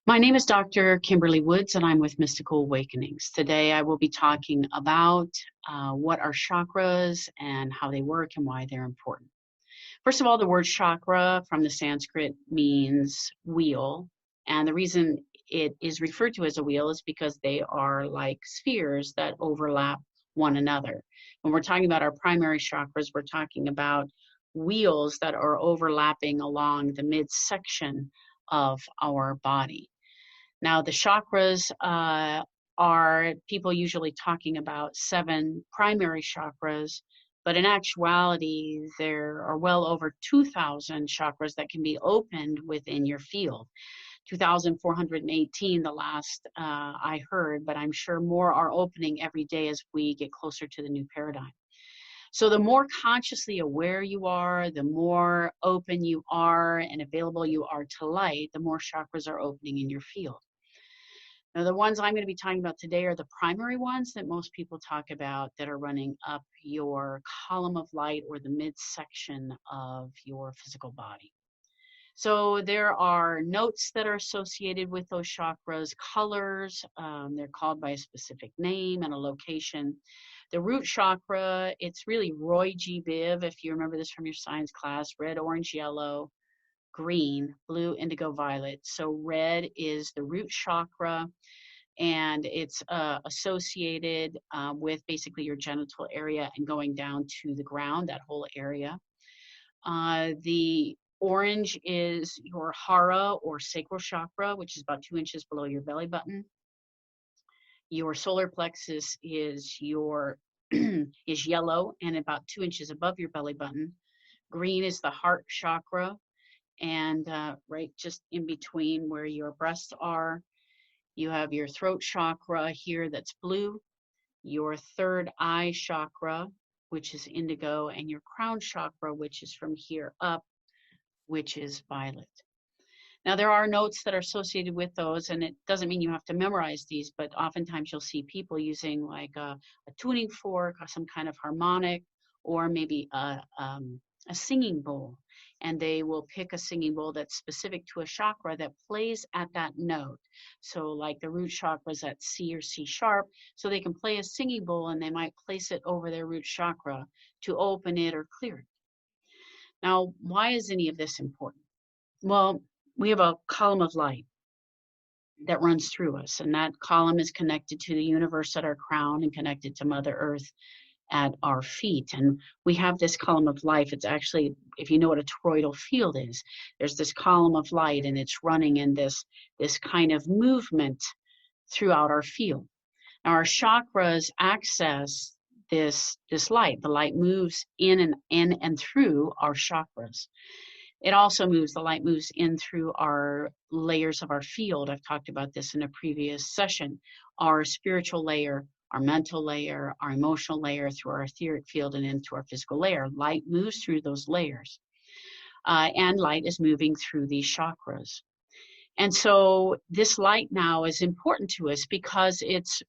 My name is Dr. Kimberlee Woods, and I'm with Mystical Awakenings. Today, I will be talking about what are chakras and how they work and why they're important. First of all, the word chakra from the Sanskrit means wheel, and the reason it is referred to as a wheel is because they are like spheres that overlap one another. When we're talking about our primary chakras, we're talking about wheels that are overlapping along the midsection of our body. Now, the chakras are people usually talking about 7 primary chakras, but in actuality, there are well over 2,000 chakras that can be opened within your field. 2,418, the last I heard, but I'm sure more are opening every day as we get closer to the new paradigm. So the more consciously aware you are, the more open you are and available you are to light, the more chakras are opening in your field. Now, the ones I'm going to be talking about today are the primary ones that most people talk about that are running up your column of light or the midsection of your physical body. So there are notes that are associated with those chakras, colors, they're called by a specific name and a location. The root chakra, it's really Roy G. Biv, if you remember this from your science class, red, orange, yellow, green, blue, indigo, violet. So red is the root chakra, and it's associated with basically your genital area and going down to the ground, that whole area. The orange is your hara or sacral chakra, which is about 2 inches below your belly button. Your solar plexus is is yellow and about 2 inches above your belly button. Green is the heart chakra, and right just in between where your breasts are. You have your throat chakra here that's blue, your third eye chakra, which is indigo, and your crown chakra, which is from here up, which is violet. Now, there are notes that are associated with those, and it doesn't mean you have to memorize these, but oftentimes you'll see people using like a tuning fork or some kind of harmonic, or maybe a singing bowl. And they will pick a singing bowl that's specific to a chakra that plays at that note. So like the root chakra is at C or C sharp, so they can play a singing bowl and they might place it over their root chakra to open it or clear it. Now, why is any of this important? Well, we have a column of light that runs through us, and that column is connected to the universe at our crown and connected to Mother Earth at our feet. And we have this column of life. It's actually, if you know what a toroidal field is, there's this column of light and it's running in this kind of movement throughout our field. Now, our chakras access this light. The light moves in and through our chakras. It also moves, the light moves in through our layers of our field. I've talked about this in a previous session. Our spiritual layer, our mental layer, our emotional layer, through our etheric field and into our physical layer. Light moves through those layers. And light is moving through these chakras. And so this light now is important to us because it's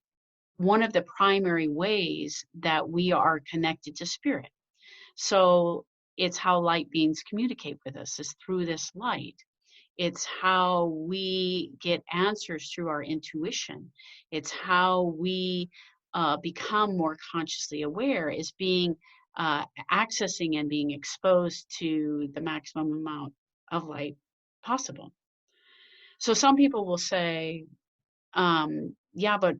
one of the primary ways that we are connected to spirit. So it's how light beings communicate with us, is through this light. It's how we get answers through our intuition. It's how we become more consciously aware, is being accessing and being exposed to the maximum amount of light possible. So some people will say, yeah, but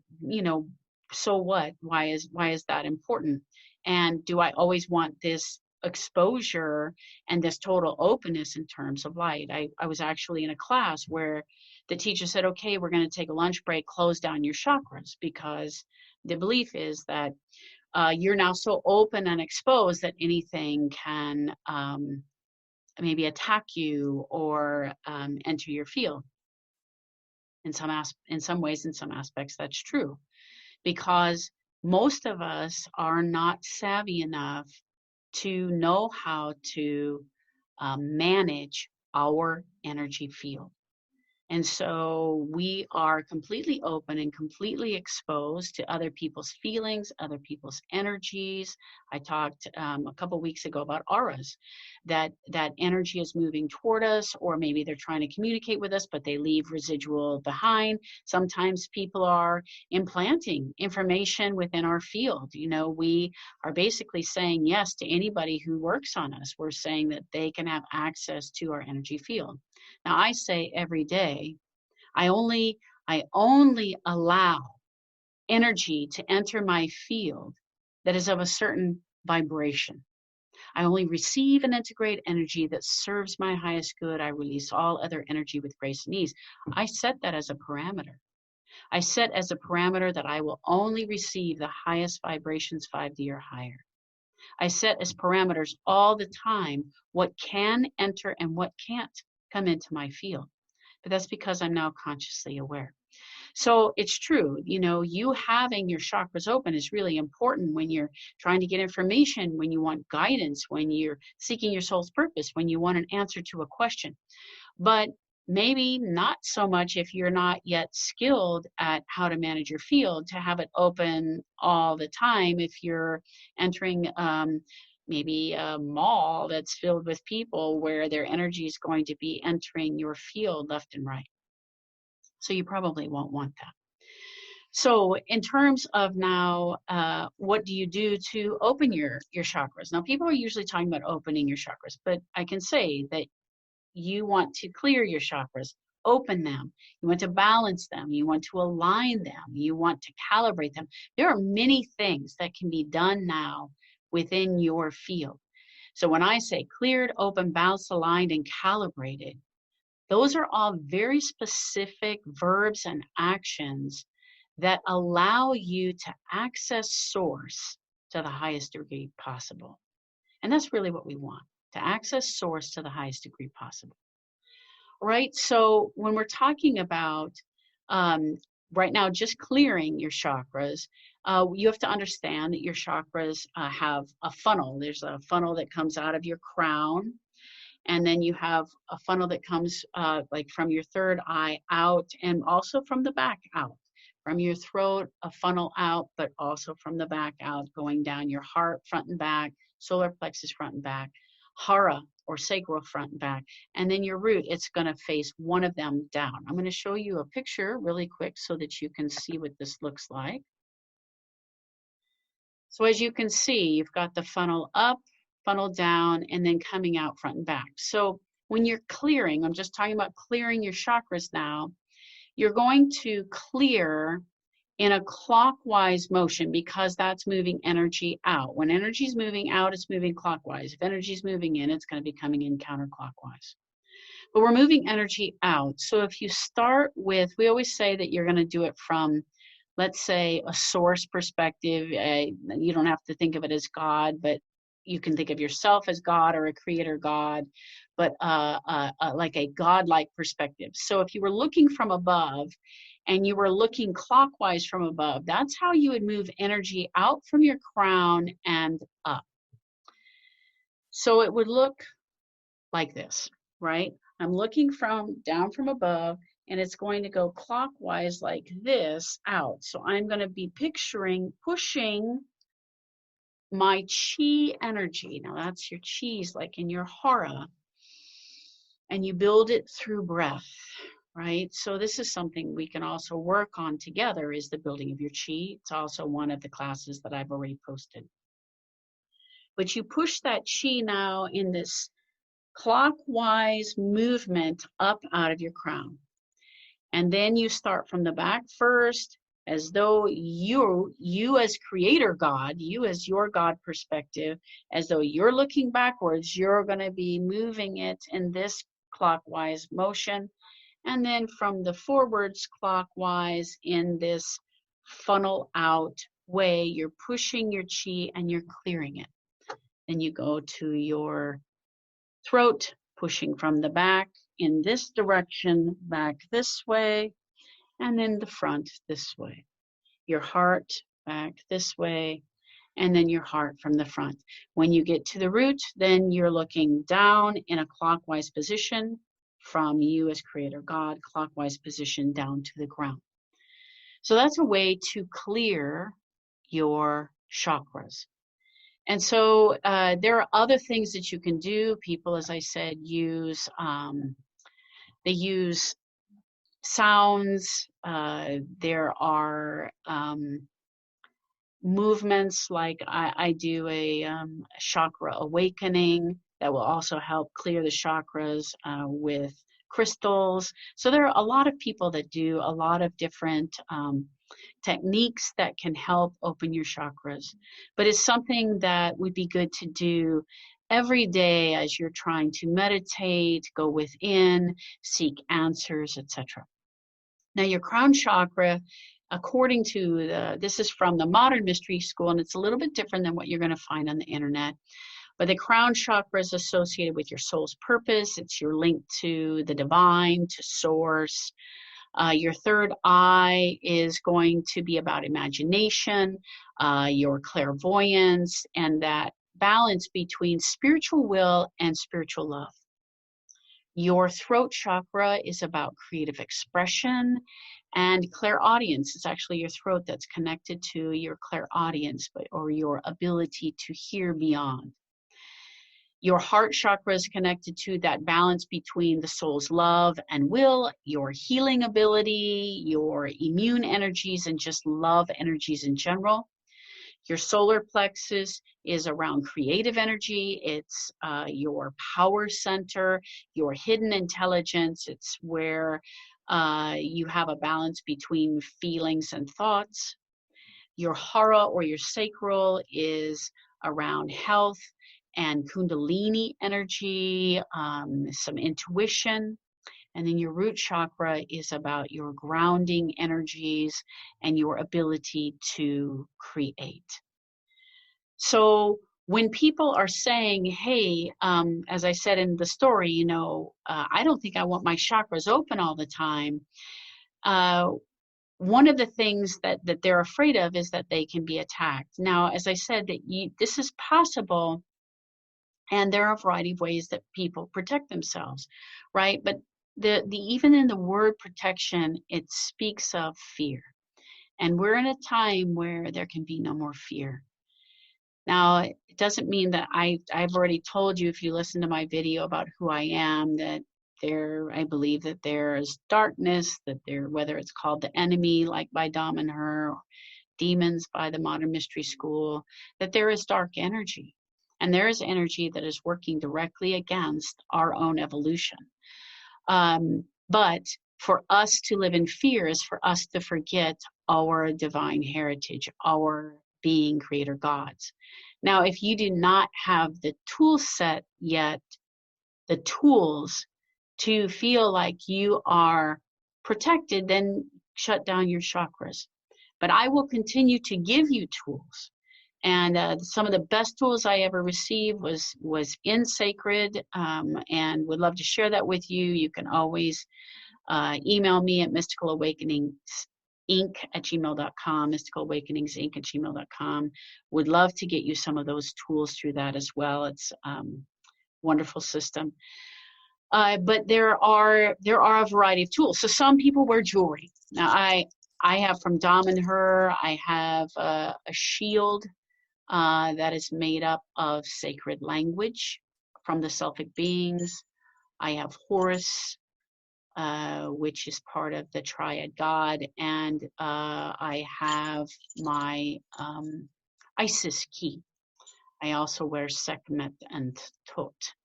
so what? Why is that important? And do I always want this exposure and this total openness in terms of light? I was actually in a class where the teacher said, okay, we're going to take a lunch break, close down your chakras, because the belief is that you're now so open and exposed that anything can maybe attack you or enter your field. In some ways, in some aspects, that's true, because most of us are not savvy enough to know how to manage our energy field. And so we are completely open and completely exposed to other people's feelings, other people's energies. I talked a couple weeks ago about auras, that energy is moving toward us, or maybe they're trying to communicate with us, but they leave residual behind. Sometimes people are implanting information within our field. You know, we are basically saying yes to anybody who works on us. We're saying that they can have access to our energy field. Now, I say every day, I only allow energy to enter my field that is of a certain vibration. I only receive and integrate energy that serves my highest good. I release all other energy with grace and ease. I set that as a parameter. I set as a parameter that I will only receive the highest vibrations, 5D or higher. I set as parameters all the time what can enter and what can't come into my field. But that's because I'm now consciously aware. So it's true, you know, you having your chakras open is really important when you're trying to get information, when you want guidance, when you're seeking your soul's purpose, when you want an answer to a question. But maybe not so much if you're not yet skilled at how to manage your field, to have it open all the time. If you're entering maybe a mall that's filled with people where their energy is going to be entering your field left and right. So you probably won't want that. So in terms of now, what do you do to open your chakras? Now, people are usually talking about opening your chakras, but I can say that you want to clear your chakras, open them. You want to balance them. You want to align them. You want to calibrate them. There are many things that can be done now within your field. So when I say cleared, open, balanced, aligned, and calibrated, those are all very specific verbs and actions that allow you to access source to the highest degree possible. And that's really what we want, to access source to the highest degree possible. Right? So when we're talking about right now just clearing your chakras, you have to understand that your chakras have a funnel. There's a funnel that comes out of your crown, and then you have a funnel that comes like from your third eye out, and also from the back out. From your throat, a funnel out, but also from the back out, going down your heart, front and back, solar plexus, front and back, hara, or sacral, front and back, and then your root, it's going to face one of them down. I'm going to show you a picture really quick so that you can see what this looks like. So as you can see, you've got the funnel up, funnel down, and then coming out front and back. So when you're clearing, I'm just talking about clearing your chakras now, you're going to clear in a clockwise motion because that's moving energy out. When energy is moving out, it's moving clockwise. If energy is moving in, it's going to be coming in counterclockwise. But we're moving energy out. So if you start with, we always say that you're going to do it from, let's say, a source perspective. You don't have to think of it as God, but you can think of yourself as God or a creator God, but like a godlike perspective. So if you were looking from above and you were looking clockwise from above, that's how you would move energy out from your crown and up. So it would look like this, right? I'm looking down from above, and it's going to go clockwise like this out. So I'm going to be pushing my chi energy. Now that's your chi's, like in your hara, and you build it through breath, right? So this is something we can also work on together, is the building of your chi. It's also one of the classes that I've already posted. But you push that chi now in this clockwise movement up out of your crown. And then you start from the back first, as though you as creator God, you as your God perspective, as though you're looking backwards, you're going to be moving it in this clockwise motion. And then from the forwards clockwise in this funnel out way, you're pushing your chi and you're clearing it. Then you go to your throat, pushing from the back in this direction, back this way, and then the front this way. Your heart back this way, and then your heart from the front. When you get to the root, then you're looking down in a clockwise position from you as creator God, clockwise position down to the ground. So that's a way to clear your chakras. And so there are other things that you can do. People, as I said, use they use sounds. There are movements like I do a chakra awakening that will also help clear the chakras with crystals. So there are a lot of people that do a lot of different techniques that can help open your chakras, but it's something that would be good to do every day as you're trying to meditate, go within, seek answers, etc. Now, your crown chakra, according to this is from the modern mystery school, and it's a little bit different than what you're going to find on the internet. But the crown chakra is associated with your soul's purpose. It's your link to the divine, to source. Your third eye is going to be about imagination, your clairvoyance, and that balance between spiritual will and spiritual love. Your throat chakra is about creative expression and clairaudience. It's actually your throat that's connected to your clairaudience, or your ability to hear beyond. Your heart chakra is connected to that balance between the soul's love and will, your healing ability, your immune energies, and just love energies in general. Your solar plexus is around creative energy. It's your power center, your hidden intelligence. It's where you have a balance between feelings and thoughts. Your hara, or your sacral, is around health and kundalini energy, some intuition. And then your root chakra is about your grounding energies and your ability to create. So when people are saying, hey, as I said in the story, I don't think I want my chakras open all the time. One of the things that they're afraid of is that they can be attacked. Now, as I said, this is possible, and there are a variety of ways that people protect themselves, right? But even in the word protection, it speaks of fear. And we're in a time where there can be no more fear. Now, it doesn't mean that I've already told you, if you listen to my video about who I am, that I believe that there is darkness, that whether it's called the enemy, like by Dom and her, or demons by the modern mystery school, that there is dark energy. And there is energy that is working directly against our own evolution. But for us to live in fear is for us to forget our divine heritage, our being creator gods. Now, if you do not have the tool set yet, the tools to feel like you are protected, then shut down your chakras. But I will continue to give you tools. And some of the best tools I ever received was in Sacred, and would love to share that with you. You can always email me at MysticalAwakeningsInc@gmail.com, MysticalAwakeningsInc@gmail.com. Would love to get you some of those tools through that as well. It's wonderful system. But there are a variety of tools. So some people wear jewelry. Now I have from Dom and her, I have a shield that is made up of sacred language from the Celtic beings. I have Horus, which is part of the triad god, and I have my Isis key. I also wear Sekhmet and Tot.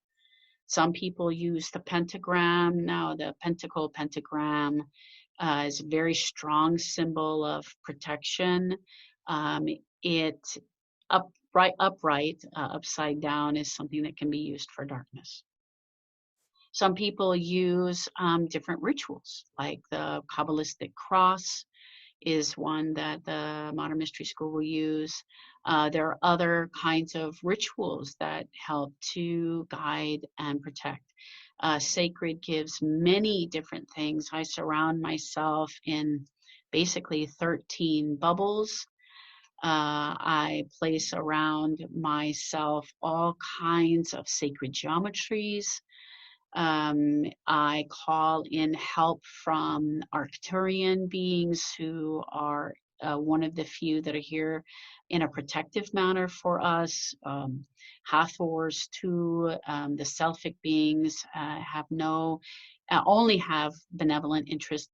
Some people use the pentagram. Now, the pentagram is a very strong symbol of protection. Upright, upside down is something that can be used for darkness. Some people use different rituals, like the Kabbalistic cross is one that the Modern Mystery School will use. There are other kinds of rituals that help to guide and protect. Sacred gives many different things. I surround myself in basically 13 bubbles. I place around myself all kinds of sacred geometries. I call in help from Arcturian beings who are one of the few that are here in a protective manner for us. Hathors too, the Selfic beings have only have benevolent interest